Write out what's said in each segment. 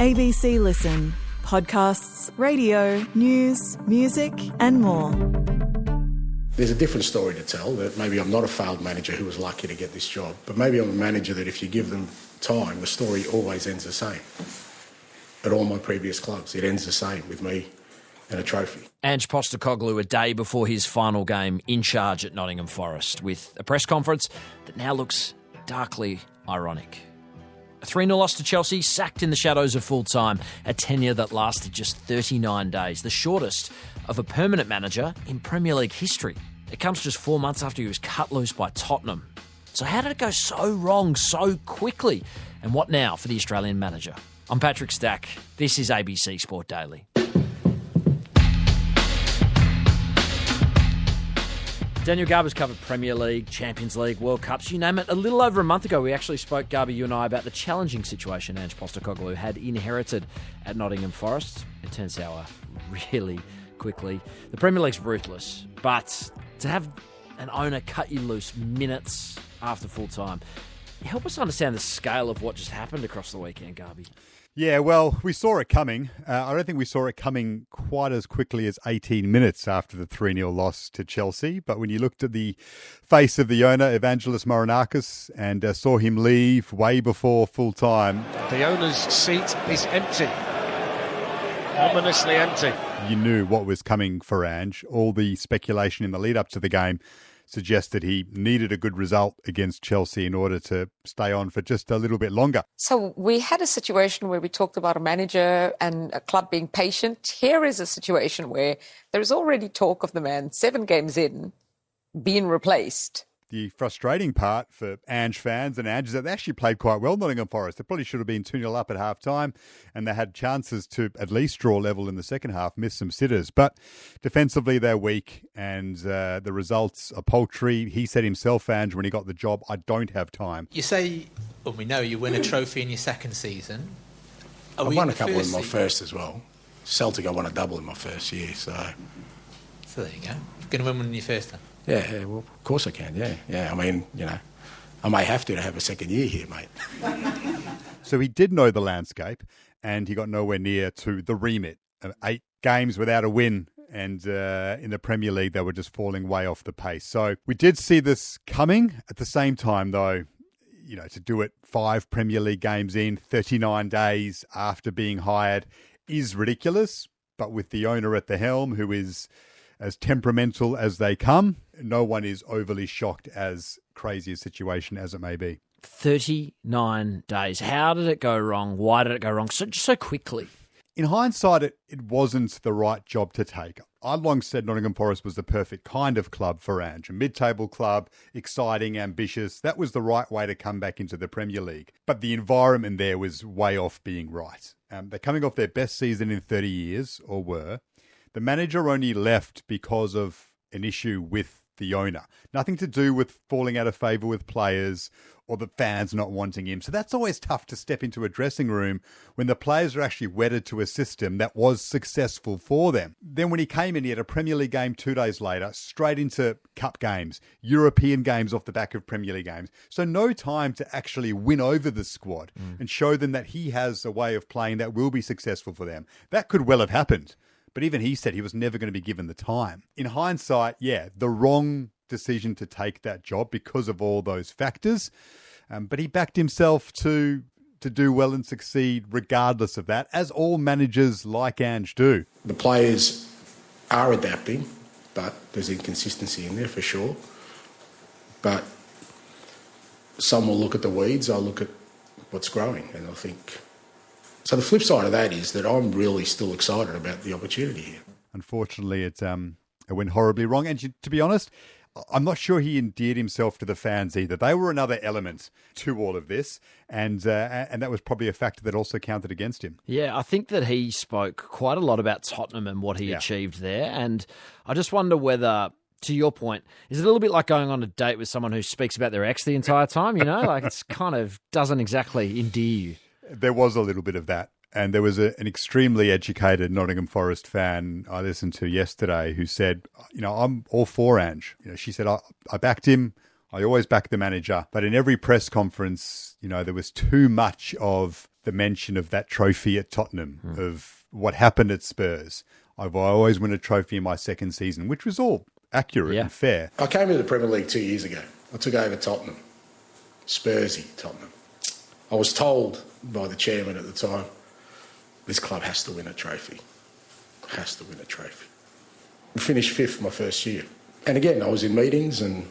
ABC Listen. Podcasts, radio, news, music and more. There's a different story to tell, that maybe I'm not a failed manager who was lucky to get this job, but maybe I'm a manager that if you give them time, the story always ends the same. At all my previous clubs, it ends the same with me and a trophy. Ange Postecoglou a day before his final game in charge at Nottingham Forest with a press conference that now looks darkly ironic. A 3-0 loss to Chelsea, sacked in the shadows of full-time, a tenure that lasted just 39 days, the shortest of a permanent manager in Premier League history. It comes just 4 months after he was cut loose by Tottenham. So how did it go so wrong so quickly? And what now for the Australian manager? I'm Patrick Stack. This is ABC Sport Daily. Daniel Garb has covered Premier League, Champions League, World Cups, you name it. A little over a month ago, we actually spoke, Garby, you and I, about the challenging situation Ange Postecoglou had inherited at Nottingham Forest. It turns sour really quickly. The Premier League's ruthless, but to have an owner cut you loose minutes after full time, help us understand the scale of what just happened across the weekend, Garby. Yeah, well, we saw it coming. I don't think we saw it coming quite as quickly as 18 minutes after the 3-0 loss to Chelsea. But when you looked at the face of the owner, Evangelos Marinakis, and saw him leave way before full time. The owner's seat is empty. Ominously empty. You knew what was coming for Ange. All the speculation in the lead up to the game suggested he needed a good result against Chelsea in order to stay on for just a little bit longer. So we had a situation where we talked about a manager and a club being patient. Here is a situation where there is already talk of the man 7 games in being replaced. The frustrating part for Ange fans and Ange is that they actually played quite well, Nottingham Forest. They probably should have been 2-0 up at half-time, and they had chances to at least draw level in the second half, miss some sitters. But defensively, they're weak, and the results are paltry. He said himself, Ange, when he got the job, I don't have time. You say, well, we know you win a trophy in your second season. I won a couple in my first as well. Celtic, I won a double in my first year, so there you go. You're going to win one in your first then? Yeah, well, of course I can, yeah. I mean, I may have to have a second year here, mate. So he did know the landscape, and he got nowhere near to the remit. 8 games without a win, and in the Premier League, they were just falling way off the pace. So we did see this coming. At the same time, though, to do it 5 Premier League games in 39 days after being hired is ridiculous. But with the owner at the helm, who is as temperamental as they come, no one is overly shocked, as crazy a situation as it may be. 39 days. How did it go wrong? Why did it go wrong so quickly? In hindsight, it wasn't the right job to take. I long said Nottingham Forest was the perfect kind of club for Ange. A mid-table club, exciting, ambitious. That was the right way to come back into the Premier League. But the environment there was way off being right. They're coming off their best season in 30 years, or were. The manager only left because of an issue with the owner. Nothing to do with falling out of favour with players or the fans not wanting him. So that's always tough to step into a dressing room when the players are actually wedded to a system that was successful for them. Then when he came in, he had a Premier League game 2 days later, straight into cup games, European games off the back of Premier League games. So no time to actually win over the squad and show them that he has a way of playing that will be successful for them. That could well have happened. But even he said he was never going to be given the time. In hindsight, the wrong decision to take that job because of all those factors. But he backed himself to do well and succeed regardless of that, as all managers like Ange do. The players are adapting, but there's inconsistency in there for sure. But some will look at the weeds, I'll look at what's growing, and I think... So the flip side of that is that I'm really still excited about the opportunity here. Unfortunately, it went horribly wrong. And to be honest, I'm not sure he endeared himself to the fans either. They were another element to all of this, and that was probably a factor that also counted against him. Yeah, I think that he spoke quite a lot about Tottenham and what he achieved there, and I just wonder whether... To your point, is it a little bit like going on a date with someone who speaks about their ex the entire time? Like it's kind of doesn't exactly endear you. There was a little bit of that. And there was an extremely educated Nottingham Forest fan I listened to yesterday who said, I'm all for Ange. She said, I backed him. I always back the manager. But in every press conference, there was too much of the mention of that trophy at Tottenham, of what happened at Spurs. I always win a trophy in my second season, which was all accurate and fair. I came into the Premier League 2 years ago. I took over Tottenham, Spursy Tottenham. I was told by the chairman at the time, this club has to win a trophy. Has to win a trophy. We finished 5th my first year. And again, I was in meetings and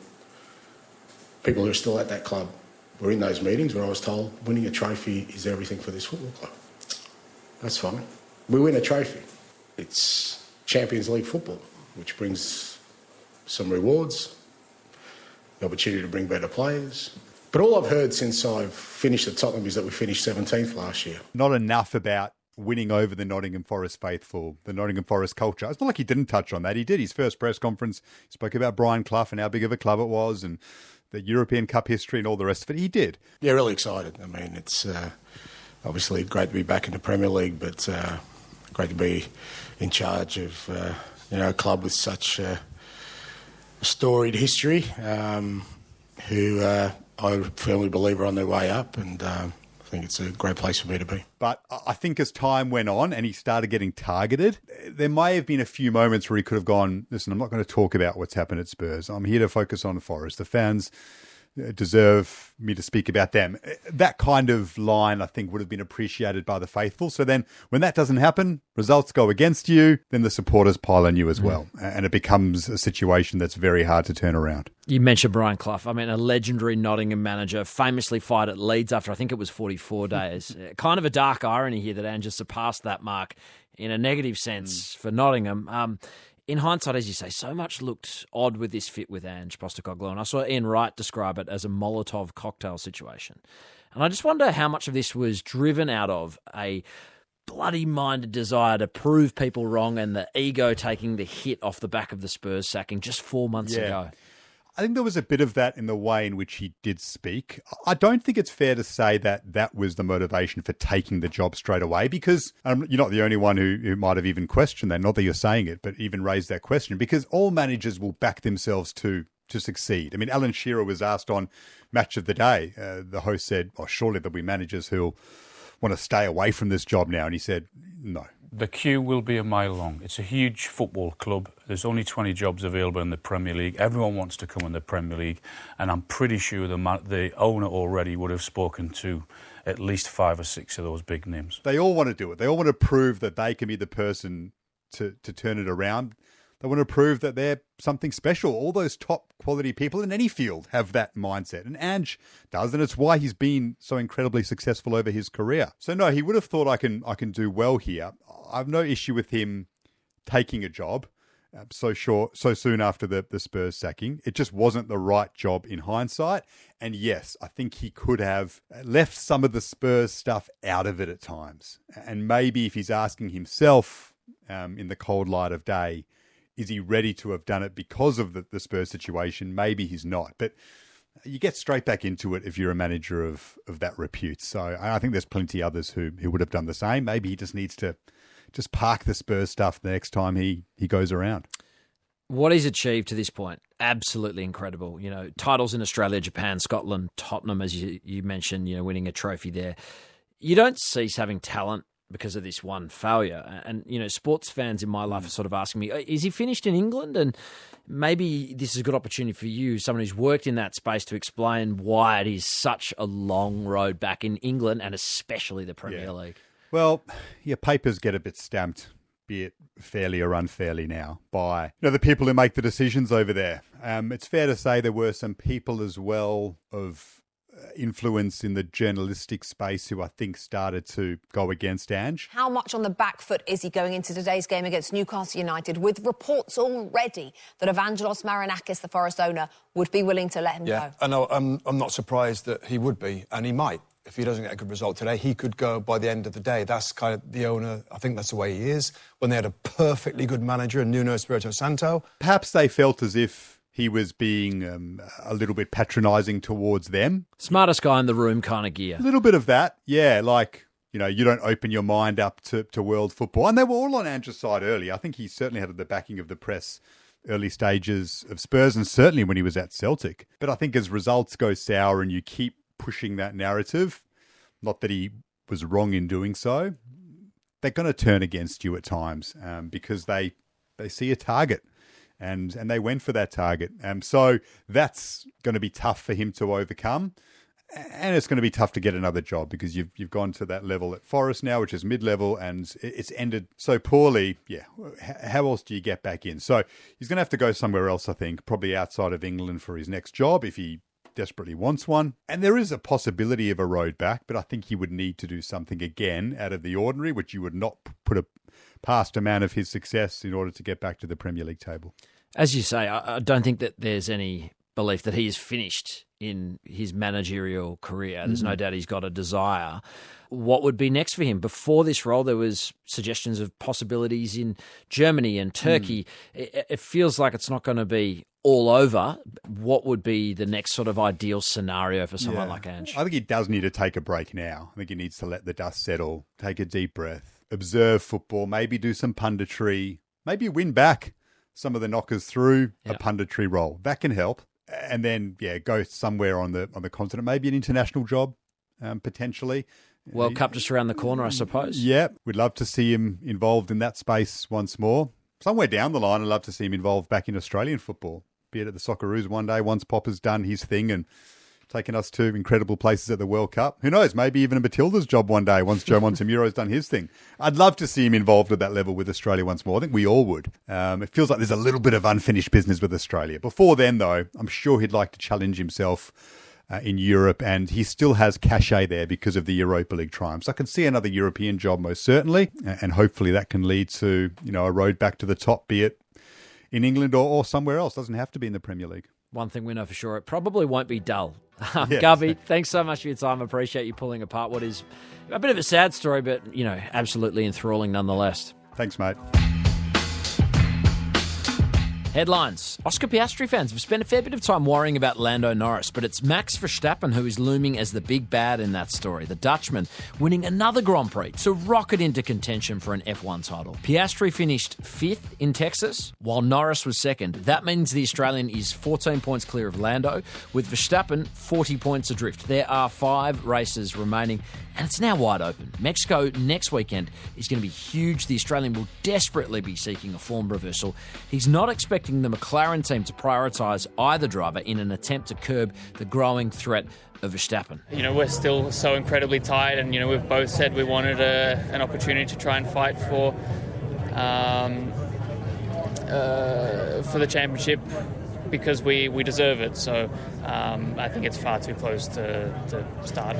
people who are still at that club were in those meetings where I was told winning a trophy is everything for this football club. That's fine. We win a trophy. It's Champions League football, which brings some rewards, the opportunity to bring better players. But all I've heard since I've finished at Tottenham is that we finished 17th last year. Not enough about winning over the Nottingham Forest faithful, the Nottingham Forest culture. It's not like he didn't touch on that. He did. His first press conference, he spoke about Brian Clough and how big of a club it was and the European Cup history and all the rest of it. He did. Yeah, really excited. I mean, it's obviously great to be back in the Premier League, but great to be in charge of a club with such a storied history, who I firmly believe are on their way up, and I think it's a great place for me to be. But I think as time went on and he started getting targeted, there may have been a few moments where he could have gone, listen, I'm not going to talk about what's happened at Spurs. I'm here to focus on Forest. The fans deserve me to speak about them. That kind of line, I think, would have been appreciated by the faithful. So then when that doesn't happen, results go against you, then the supporters pile on you as well. And it becomes a situation that's very hard to turn around. You mentioned Brian Clough. I mean, a legendary Nottingham manager, famously fired at Leeds after, I think it was 44 days. Kind of a dark irony here that Ange has surpassed that mark in a negative sense for Nottingham. In hindsight, as you say, so much looked odd with this fit with Ange Postecoglou, and I saw Ian Wright describe it as a Molotov cocktail situation. And I just wonder how much of this was driven out of a bloody-minded desire to prove people wrong and the ego taking the hit off the back of the Spurs sacking just 4 months ago. I think there was a bit of that in the way in which he did speak. I don't think it's fair to say that that was the motivation for taking the job straight away, because you're not the only one who might have even questioned that. Not that you're saying it, but even raised that question, because all managers will back themselves to succeed. I mean, Alan Shearer was asked on Match of the Day. The host said, surely there'll be managers who'll want to stay away from this job now. And he said, no. The queue will be a mile long. It's a huge football club. There's only 20 jobs available in the Premier League. Everyone wants to come in the Premier League. And I'm pretty sure the owner already would have spoken to at least 5 or 6 of those big names. They all want to do it. They all want to prove that they can be the person to turn it around. They want to prove that they're something special. All those top quality people in any field have that mindset. And Ange does, and it's why he's been so incredibly successful over his career. So no, he would have thought I can do well here. I've no issue with him taking a job so soon after the Spurs sacking. It just wasn't the right job in hindsight. And yes, I think he could have left some of the Spurs stuff out of it at times. And maybe if he's asking himself in the cold light of day, is he ready to have done it because of the Spurs situation? Maybe he's not. But you get straight back into it if you're a manager of that repute. So I think there's plenty others who would have done the same. Maybe he just needs to just park the Spurs stuff the next time he goes around. What he's achieved to this point, absolutely incredible. You know, titles in Australia, Japan, Scotland, Tottenham, as you mentioned, winning a trophy there. You don't cease having talent because of this one failure. And, sports fans in my life are sort of asking me, is he finished in England? And maybe this is a good opportunity for you, someone who's worked in that space, to explain why it is such a long road back in England and especially the Premier League. Well, your papers get a bit stamped, be it fairly or unfairly now, by the people who make the decisions over there. It's fair to say there were some people as well of influence in the journalistic space who I think started to go against Ange. How much on the back foot is he going into today's game against Newcastle United, with reports already that Evangelos Marinakis, the Forest owner, would be willing to let him go? I know. I'm not surprised that he would be, and he might. If he doesn't get a good result today, he could go by the end of the day. That's kind of the owner. I think that's the way he is. When they had a perfectly good manager in Nuno Espirito Santo. Perhaps they felt as if he was being a little bit patronising towards them. Smartest guy in the room kind of gear. A little bit of that, yeah. Like, you don't open your mind up to world football. And they were all on Ange's side early. I think he certainly had the backing of the press early stages of Spurs, and certainly when he was at Celtic. But I think as results go sour and you keep pushing that narrative, not that he was wrong in doing so, they're going to turn against you at times because they see a target and they went for that target. So that's going to be tough for him to overcome. And it's going to be tough to get another job because you've gone to that level at Forest now, which is mid-level, and it's ended so poorly. Yeah, how else do you get back in? So he's going to have to go somewhere else, I think, probably outside of England for his next job if he desperately wants one. And there is a possibility of a road back, but I think he would need to do something again out of the ordinary, which you would not put past a man of his success in order to get back to the Premier League table. As you say, I don't think that there's any belief that he is finished in his managerial career. There's no doubt he's got a desire. What would be next for him? Before this role, there was suggestions of possibilities in Germany and Turkey. It feels like it's not going to be all over. What would be the next sort of ideal scenario for someone like Ange? I think he does need to take a break now. I think he needs to let the dust settle, take a deep breath, observe football, maybe do some punditry, maybe win back some of the knockers through a punditry role. That can help. And then, go somewhere on the continent, maybe an international job, potentially. World Cup just around the corner, I suppose. Yeah, we'd love to see him involved in that space once more. Somewhere down the line, I'd love to see him involved back in Australian football, be it at the Socceroos one day once Popper's done his thing and taken us to incredible places at the World Cup. Who knows, maybe even a Matilda's job one day once Joe Montemuro's done his thing. I'd love to see him involved at that level with Australia once more. I think we all would. It feels like there's a little bit of unfinished business with Australia. Before then, though, I'm sure he'd like to challenge himself in Europe, and he still has cachet there because of the Europa League triumphs. I can see another European job most certainly, and hopefully that can lead to a road back to the top, be it in England or somewhere else. Doesn't have to be in the Premier League. One thing we know for sure, it probably won't be dull. Garby, thanks so much for your time. I appreciate you pulling apart what is a bit of a sad story, but, absolutely enthralling nonetheless. Thanks, mate. Headlines. Oscar Piastri fans have spent a fair bit of time worrying about Lando Norris, but it's Max Verstappen who is looming as the big bad in that story. The Dutchman winning another Grand Prix to rocket into contention for an F1 title. Piastri finished 5th in Texas, while Norris was 2nd. That means the Australian is 14 points clear of Lando, with Verstappen 40 points adrift. There are 5 races remaining, and it's now wide open. Mexico next weekend is going to be huge. The Australian will desperately be seeking a form reversal. He's not expecting the McLaren team to prioritise either driver in an attempt to curb the growing threat of Verstappen. We're still so incredibly tight, and we've both said we wanted an opportunity to try and fight for the championship because we deserve it. So I think it's far too close to start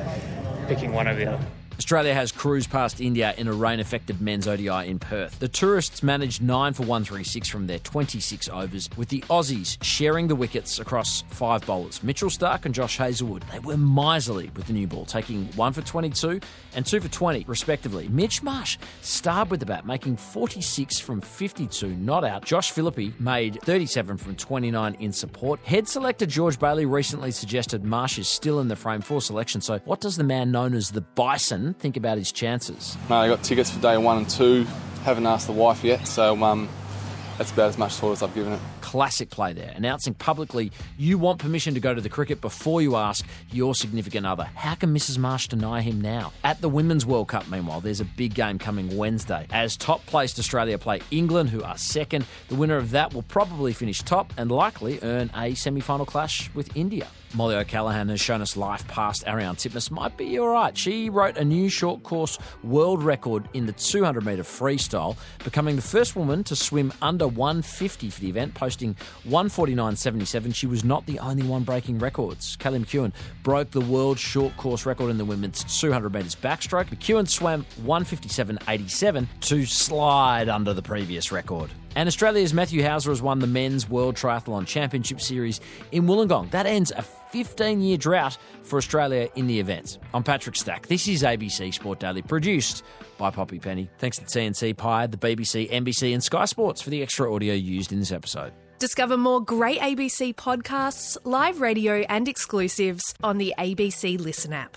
picking one over the other. Australia has cruised past India in a rain-affected men's ODI in Perth. The tourists managed 9 for 136 from their 26 overs, with the Aussies sharing the wickets across 5 bowlers. Mitchell Starc and Josh Hazlewood, they were miserly with the new ball, taking 1 for 22 and 2 for 20, respectively. Mitch Marsh starred with the bat, making 46 from 52 not out. Josh Phillippe made 37 from 29 in support. Head selector George Bailey recently suggested Marsh is still in the frame for selection, so what does the man known as the Bison think about his chances? I got tickets for day 1 and 2. Haven't asked the wife yet, so that's about as much thought as I've given it. Classic play there, announcing publicly you want permission to go to the cricket before you ask your significant other. How can Mrs. Marsh deny him now? At the Women's World Cup, meanwhile, there's a big game coming Wednesday. As top-placed Australia play England, who are 2nd, the winner of that will probably finish top and likely earn a semi-final clash with India. Molly O'Callaghan has shown us life past Ariarne Titmus might be all right. She wrote a new short course world record in the 200-metre freestyle, becoming the first woman to swim under 150 for the event, posting 149.77. She was not the only one breaking records. Kelly McEwen broke the world short course record in the women's 200 metres backstroke. McEwen swam 157.87 to slide under the previous record. And Australia's Matthew Hauser has won the Men's World Triathlon Championship Series in Wollongong. That ends a 15-year drought for Australia in the event. I'm Patrick Stack. This is ABC Sport Daily, produced by Poppy Penny. Thanks to TNT, Pie, the BBC, NBC and Sky Sports for the extra audio used in this episode. Discover more great ABC podcasts, live radio and exclusives on the ABC Listen app.